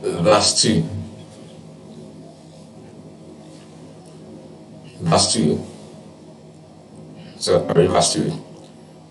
verse 2. Verse 2. So I read verse 2.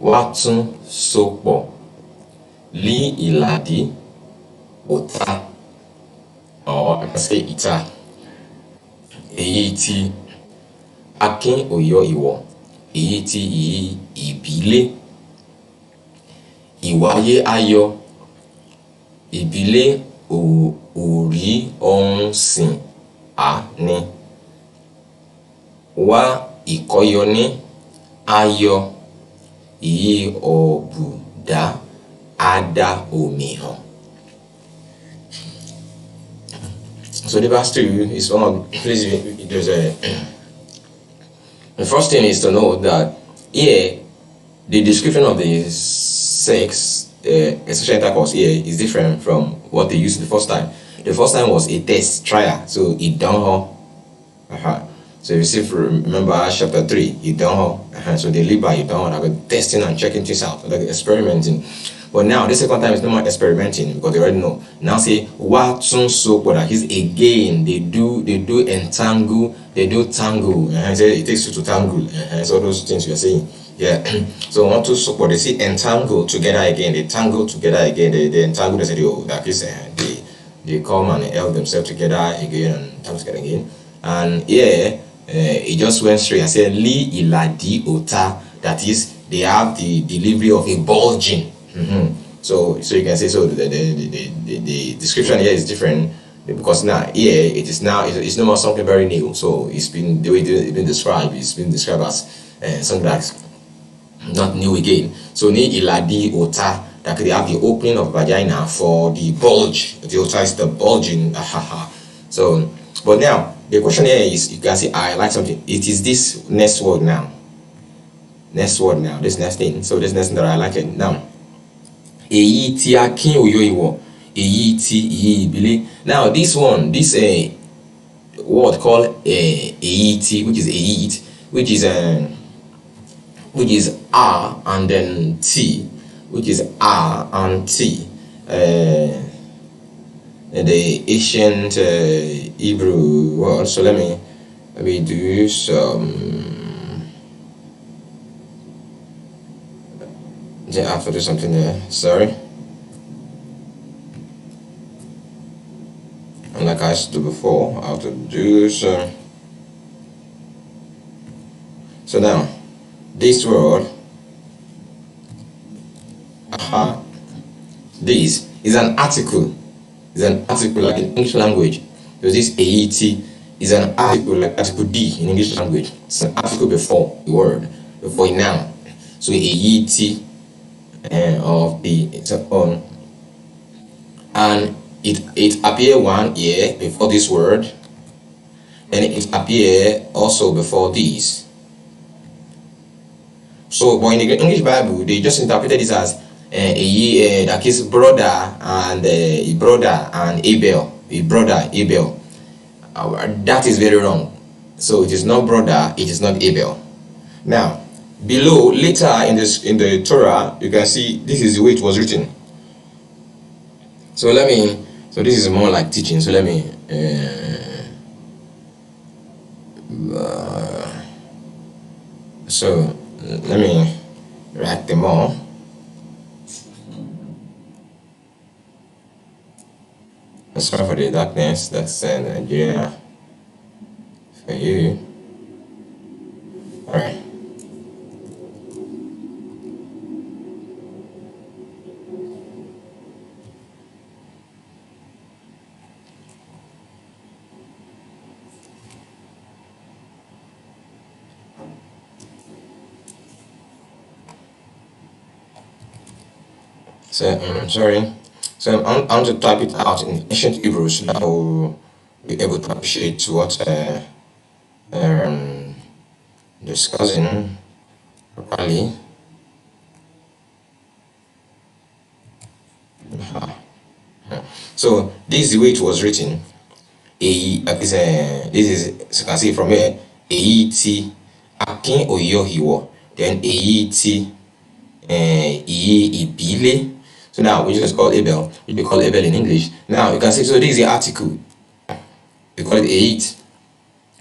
Watun sopo li iladi ota, or I can say ita, èyí tí akin oyo iwo, èyí tí ìbílẹ̀ ìwáyé ayọ̀, ìbílẹ̀ orí ohun sìn á ní, wá ìkọyọ ní ayọ̀, ìyí ọ̀bùdá ada omihan. So the verse 2 is one of there's a the first thing is to know that here the description of the sex sexual intercourse here is different from what they used the first time. The first time was a test trial, so it done her. So you see, remember chapter 3, you done her. So they live by you done like testing and checking things out, like experimenting. But now the second time is no more experimenting because they already know. Now say what soon so that is again they do entangle, they do tangle, and it takes you to tangle. So those things you are saying. Yeah. So want to support, they see entangle together again, they tangle together again, they entangle, they say that is they come and help themselves together again and tangle together again. And yeah, it just went straight. I said li iladi ota, that is they have the delivery of a bulging. So you can say, so the description here is different because now here it's no more something very new. So it's been the way it's been described. It's been described as something that's not new again. So ni iladi ota, that they have the opening of vagina for the bulge. The ota is the bulging. So, but now the question here is, you can say I like something. It is this next word now. This next thing. So this next thing that I like it now. Èyí tí akin oyo iwo, èyí tí ìbílẹ̀. Now this one, this word called èyí tí, which is èyí, which is R and then T, which is R and T. The ancient Hebrew word. So let me do some. Yeah, I have to do something there. Sorry. And like I used to do before, I have to do some. So now, this word, this is an article. It's an article like in English language. So this AET is an article like article D in English language. It's an article before the word, before a noun. So AET of the and it appear one here before this word, and it appear also before this. So but in the English Bible they just interpreted this as that is brother and Abel, a brother Abel. That is very wrong. So it is not brother, it is not Abel. Now below, later in the Torah, you can see this is the way it was written. So this is more like teaching. So let me write them all. Sorry for the darkness. That's Nigeria for you. All right. So sorry. So I want to type it out in ancient Hebrew so that I will be able to appreciate what discussing properly. So this is the way it was written. This is, as you can see from here, AET akin oyo hiwo, then AET ìbílẹ̀. So now we just call Abel, which we call Abel in English. Now you can see, so this is the article. We call it EIT.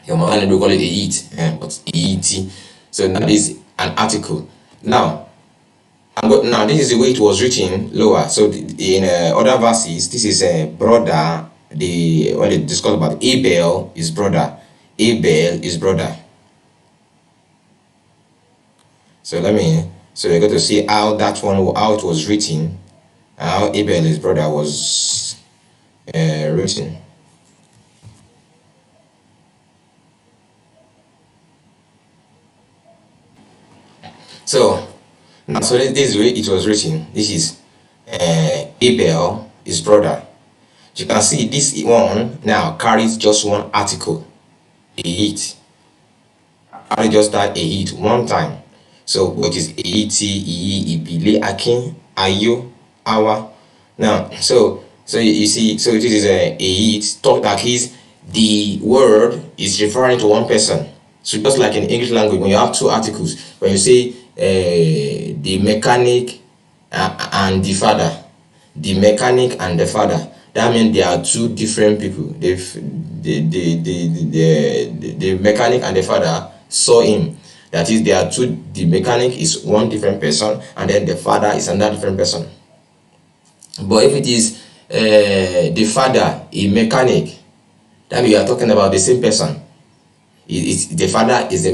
Your mind we call it EIT, but EIT. So now this is an article. Now this is the way it was written lower. So in other verses, this is a brother. When they discuss about Abel is brother. Abel is brother. So you're going to see how that one, how it was written, how Abel his brother was written. So this is the way it was written. This is Abel his brother. You can see this one now carries just one article, a hit. I just that a hit one time. So what is EIT, Ibile, Akin, Ayo, Awa. Now, so you see, so this is a hit. Talk that is the word is referring to one person. So just like in English language, when you have two articles, when you say the mechanic and the father, the mechanic and the father, that means they are two different people. The mechanic and the father saw him. That is, there are two. The mechanic is one different person, and then the father is another different person. But if it is the father, a mechanic, then we are talking about the same person. The father is the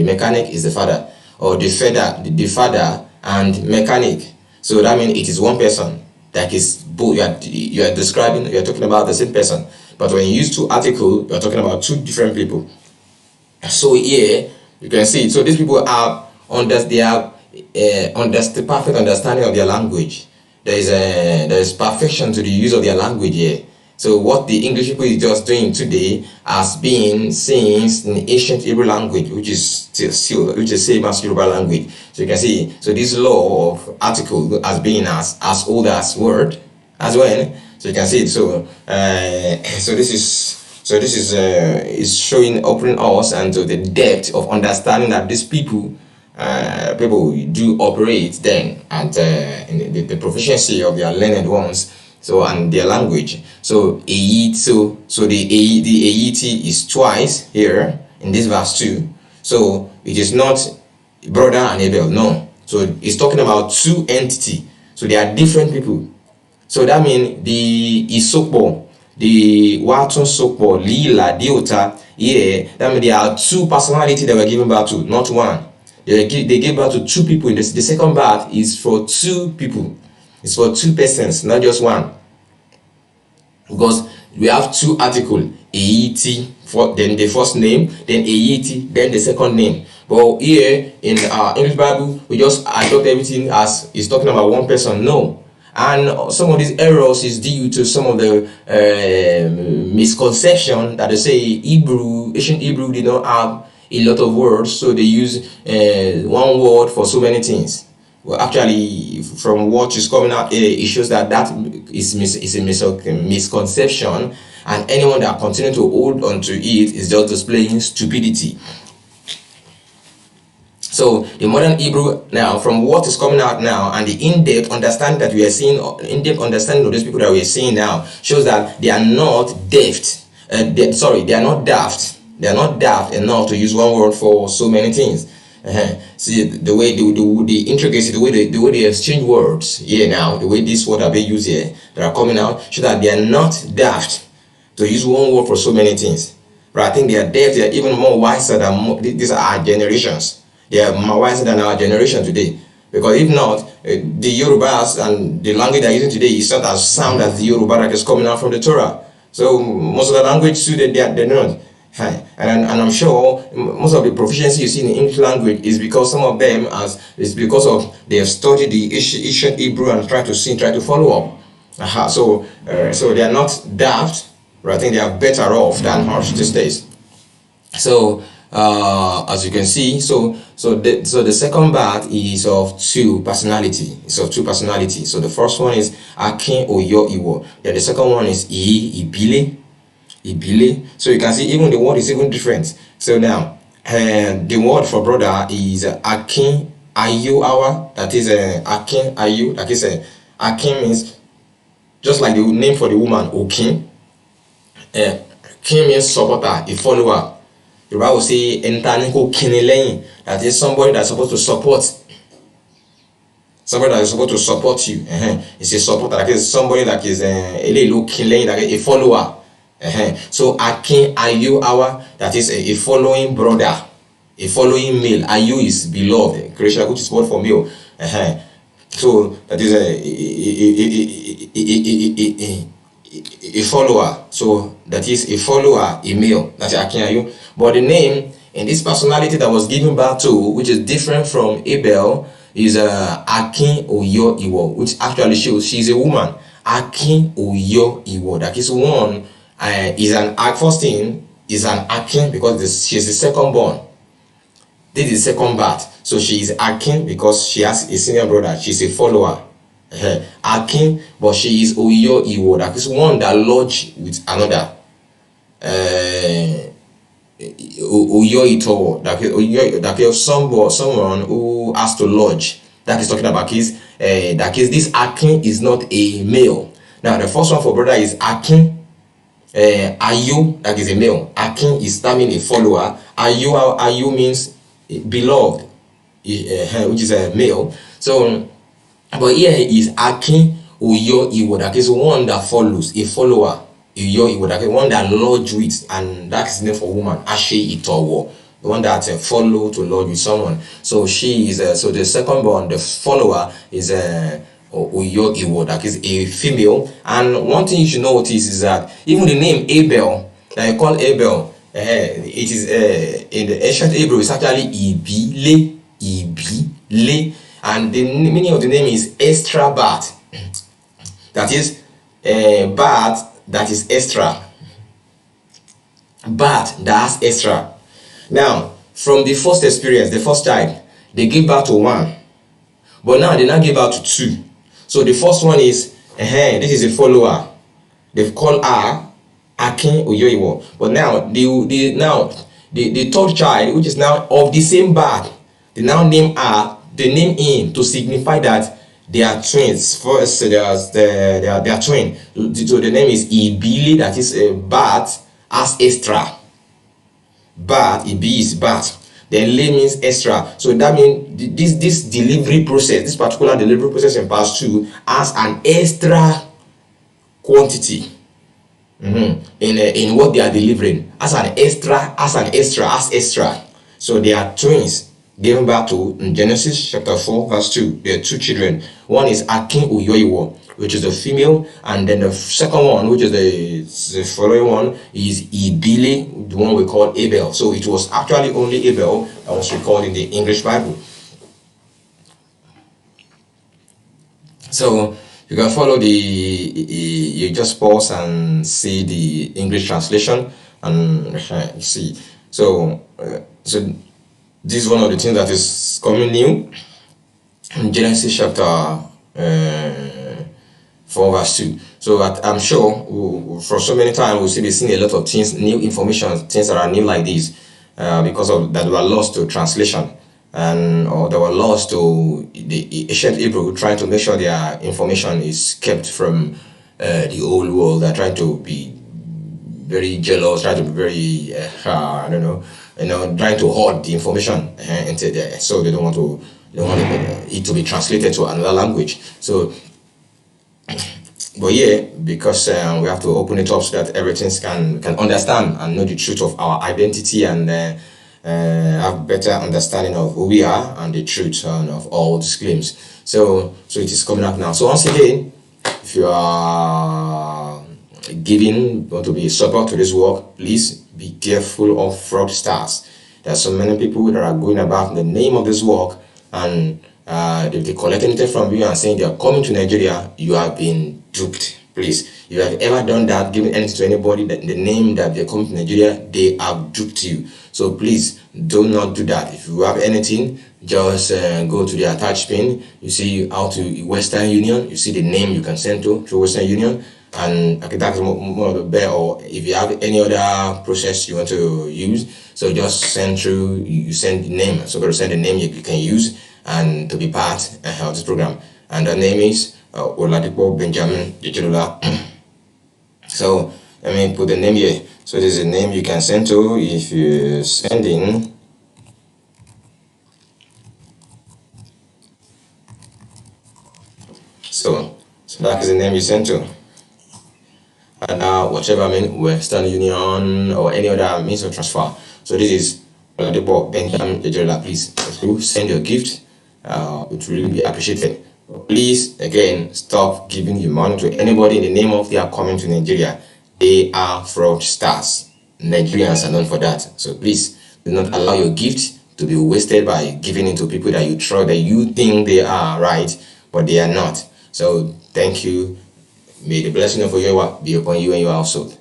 mechanic is the father, or the father and mechanic. So that means it is one person. That is both. You are describing. You are talking about the same person. But when you use two articles, you are talking about two different people. So here you can see. So these people have perfect understanding of their language. There is perfection to the use of their language here. So what the English people is just doing today has been since in ancient Hebrew language, which is same as Yoruba language. So you can see, so this law of article has been as old as word as well. So you can see it. So this is showing, opening us and to the depth of understanding that these people do operate then and in the proficiency of their learned ones. So and their language. So the AET is twice here in this verse 2. So it is not brother and Abel, no. So it's talking about two entities. So they are different people. So that means the Isokbo, the Watun Sokbo, Lila, Diota, yeah, that means there are two personalities that were given birth to, not one. They gave birth to two people. The second birth is for two people. It's for two persons, not just one. Because we have two articles, AET, then the first name, then AET, then the second name. But here in our English Bible, we just adopt everything as it's talking about one person. No. And some of these errors is due to some of the misconception that they say ancient Hebrew did not have a lot of words, so they use one word for so many things. Well, actually, from what is coming out here, it shows that is a misconception, and anyone that continues to hold on to it is just displaying stupidity. So the modern Hebrew now, from what is coming out now, and the in-depth understanding that we are seeing, in-depth understanding of these people that we are seeing now, shows that they are not daft. They are not daft. They are not daft enough to use one word for so many things. See the way the intricacy, the way they exchange words here now, the way these words are being used here that are coming out, show that they are not daft to use one word for so many things. But I think they are daft. They are even more wiser than these are our generations. They are more wiser than our generation today. Because if not, the Yorubas and the language they are using today is not as sound as the Yoruba that is coming out from the Torah. So most of the language too, they're not. And I'm sure most of the proficiency you see in the English language is because some of them is because of they have studied the ancient Hebrew and try to follow up. So they are not daft, but I think they are better off than us these days. So as you can see, so the second part is of two personality. It's of two personality. So the first one is Akin Oyo Iwo. Then the second one is Ibile. So you can see even the word is even different. So now the word for brother is Akin Ayu Awa. That is Akin Ayu. That is Akin means, just like the name for the woman, Okin. Kin means supporter, a follower. The Bible say Entaniko Kinilein, that is somebody that's supposed to support. Somebody that is supposed to support you. It's a supporter, that is somebody that is a follower. So Akin Ayu Awa, that is a following brother, a following male. Ayu is beloved, creation which is word for male. So that is a follower. So that is a follower, a male. That's Akin Ayu. But the name and this personality that was given back to, which is different from Abel, is Akin Oyo Iwo, which actually shows she's a woman. Akin Oyo Iwo. That is one. Is an first thing is an Akin because she's the second born. This is second birth. So she is Akin because she has a senior brother. She's a follower. Akin, but she is Oyo Iwo. That is one that lodge with another. Oyo Itowo. That is someone who has to lodge. That is talking about is this Akin is not a male. Now the first one for brother is Akin. Ayu, that is a male. Akin is terming a follower. Ayu means beloved, which is a male. So, but here is Akin Uyo Iwo, that is one that follows, a follower. Uyo Iwo, that is one that lodge with, and that is the name for woman. Ashe Itowo, the one that follow to lodge with someone. So she is so the second born, the follower is Uyo Iwo, that is a female. And one thing you should notice is that even the name Abel, that you call Abel, it is in the ancient Hebrew, it's actually Ibile, and the meaning of the name is extra bat. That is bat that is extra. Bat that's extra. Now, from the first experience, the first child, they give birth to one, but now they now give birth to two. So the first one is this is a follower. They've called her Akin Oyoiwo. But now the third child, which is now of the same birth, they now name her, they name him to signify that they are twins. First, they are twin. So the name is Ibili, that is a bat as extra. Bat, Ibi is bat. Then lay means extra. So that means this delivery process, this particular delivery process in past 2 has an extra quantity in what they are delivering, as extra. So they are twins given back to in Genesis chapter 4 verse 2. There are 2 children. One is Akin Uyoiwo, which is the female, and then the second one, which is the following one, is Ibili, the one we call Abel. So it was actually only Abel that was recorded in the English Bible. So you can follow you just pause and see the English translation and see. So this is one of the things that is coming new in Genesis chapter 4 verse 2. So I'm sure for so many times we'll be seeing a lot of things, new information, things that are new like this, because of that were lost to translation, or they were lost to the ancient Hebrew, trying to make sure their information is kept from the old world. They're trying to be very jealous, trying to be very trying to hoard the information into there, so they don't want it to be translated to another language. So but yeah, because we have to open it up so that everything can understand and know the truth of our identity, and have better understanding of who we are and the truth of all these claims. So it is coming up now. So once again, if you are giving, want to be a support to this work, please be careful of fraudsters. There are so many people that are going about in the name of this work, and if they collect anything from you and saying they are coming to Nigeria, you have been duped. Please, if you have ever done that, given anything to anybody that in the name that they're coming to Nigeria, they have duped you. So please do not do that. If you have anything, just go to the attached pin. You see how to Western Union. You see the name you can send to through Western Union, and that's more of the better. Or if you have any other process you want to use, so just send through. You send the name. So go to send the name you can use and to be part of this program. And the name is Oladipo Benjamin Jejelola. So let me put the name here. So this is a name you can send to if you send in. So that is the name you send to. And whatever Western Union or any other means of transfer. So this is Oladipo Benjamin Jejelola. Please, send your gift. It will really be appreciated. Please, again, stop giving your money to anybody in the name of they are coming to Nigeria. They are fraudsters. Nigerians are known for that. So please, do not allow your gift to be wasted by giving it to people that you trust, that you think they are right, but they are not. So thank you. May the blessing of your be upon you and your household.